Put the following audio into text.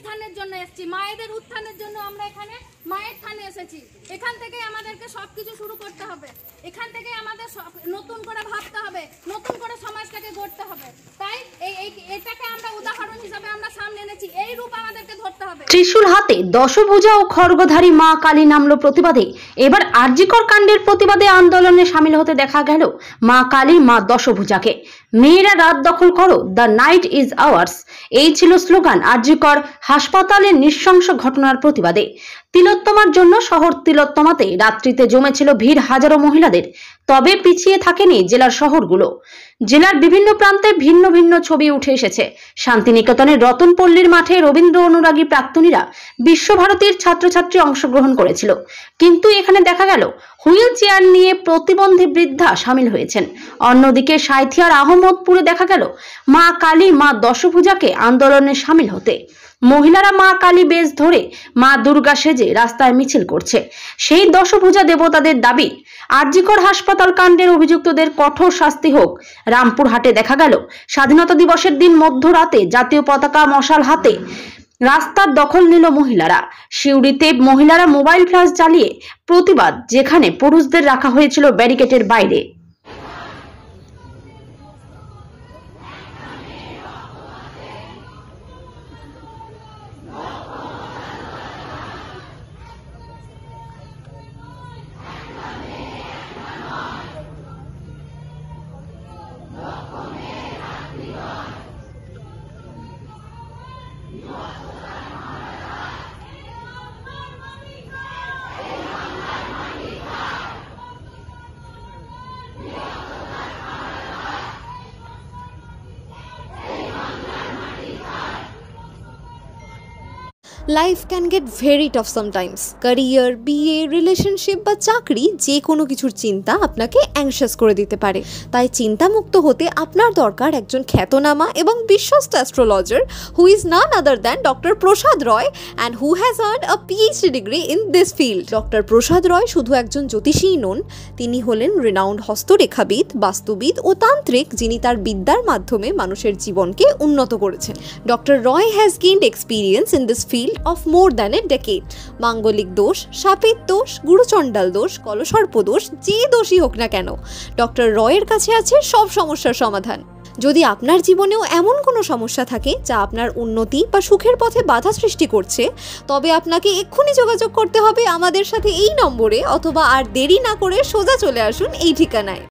উত্থানের জন্য এসেছি, মায়েদের উত্থানের জন্য আমরা এখানে মায়ের থানে এসেছি। এখান থেকে আমাদেরকে সবকিছু শুরু করতে হবে, এখান থেকে আমাদের নতুন করে ভাবতে হবে, নতুন করে সমাজটাকে গড়তে হবে। তাই এটাকে আমরা উদাহরণ হিসেবে আমরা সামনে এনেছি, এই রূপ আমাদেরকে ধরতে হবে। ত্রিশূল হাতে দশভুজা ও খড়গধারী মা কালী নামলো প্রতিবাদে। এবার আরজিকর কাণ্ডের প্রতিবাদে আন্দোলনে সামিল হতে দেখা গেল মা কালী, মা দশভুজাকে। মেয়েরা রাত দখল করো, দ্য নাইট ইজ আওয়ার্স, এই ছিল স্লোগান আরজিকর হাসপাতালের নৃশংস ঘটনার প্রতিবাদে। তিলোত্তমার জন্য শহর তিলোত্তমাতে রাত্রিতে জমেছিল ভিড় হাজারো মহিলাদের। তবে পিছিয়ে থাকেনি জেলার শহরগুলো। জেলার বিভিন্ন প্রান্তে ভিন্ন ভিন্ন ছবি উঠে এসেছে। শান্তিনিকেতনের রতনপল্লীর মাঠে রবীন্দ্র অনুরাগী প্রাক্তনীরা বিশ্বভারতীর ছাত্রছাত্রী অংশগ্রহণ করেছিল, কিন্তু এখানে দেখা গেল হুইল চেয়ার নিয়ে প্রতিবন্ধী বৃদ্ধা সামিল হয়েছেন। অন্যদিকে সাঁইথিয়ার আহমদপুরে দেখা গেল মা কালী, মা দশভুজাকে আন্দোলনে সামিল হতে। মহিলারা মা কালী বেশ ধরে মা দুর্গা সেজে রাস্তায় মিছিল করছে। সেই দশভুজা দেবতাদের দাবি আরজিকর হাসপাতাল কাণ্ডের অভিযুক্তদের কঠোর শাস্তি হোক। রামপুরহাটে দেখা গেল স্বাধীনতা দিবসের দিন মধ্যরাতে জাতীয় পতাকা মশাল হাতে রাস্তার দখল নিল মহিলারা। সিউড়িতে মহিলারা মোবাইল ফ্ল্যাশ জ্বালিয়ে প্রতিবাদ, যেখানে পুরুষদের রাখা হয়েছিল ব্যারিকেডের বাইরে। Life can get very tough sometimes. Career, বিয়ে, রিলেশনশিপ বা চাকরি, যে কোনো কিছুর চিন্তা আপনাকে অ্যাংশাস করে দিতে পারে। তাই চিন্তামুক্ত হতে আপনার দরকার একজন খ্যাতনামা এবং বিশ্বস্ত astrologer who is none other than doctor Prasad Roy and who has earned a PhD degree in this field. Doctor Prasad Roy শুধু একজন জ্যোতিষীই নন, তিনি হলেন রিনাউন্ড হস্তরেখাবিদ, বাস্তুবিদ ও তান্ত্রিক, যিনি তার বিদ্যার মাধ্যমে মানুষের জীবনকে উন্নত করেছেন। Doctor Roy has gained experience in this field of more than a decade. মাঙ্গলিক দোষ, সাপের দোষ, গুরুচণ্ডাল দোষ, কলসর্প দোষ, যে দোষই হোক না কেন, ডক্টর রয়ের কাছে আছে সব সমস্যার সমাধান। যদি আপনার জীবনেও এমন কোনো সমস্যা থাকে যা আপনার উন্নতি বা সুখের পথে বাধা সৃষ্টি করছে, তবে আপনাকে এক্ষুনি যোগাযোগ করতে হবে আমাদের সাথে এই নম্বরে, অথবা আর দেরি না করে সোজা চলে আসুন এই ঠিকানায়।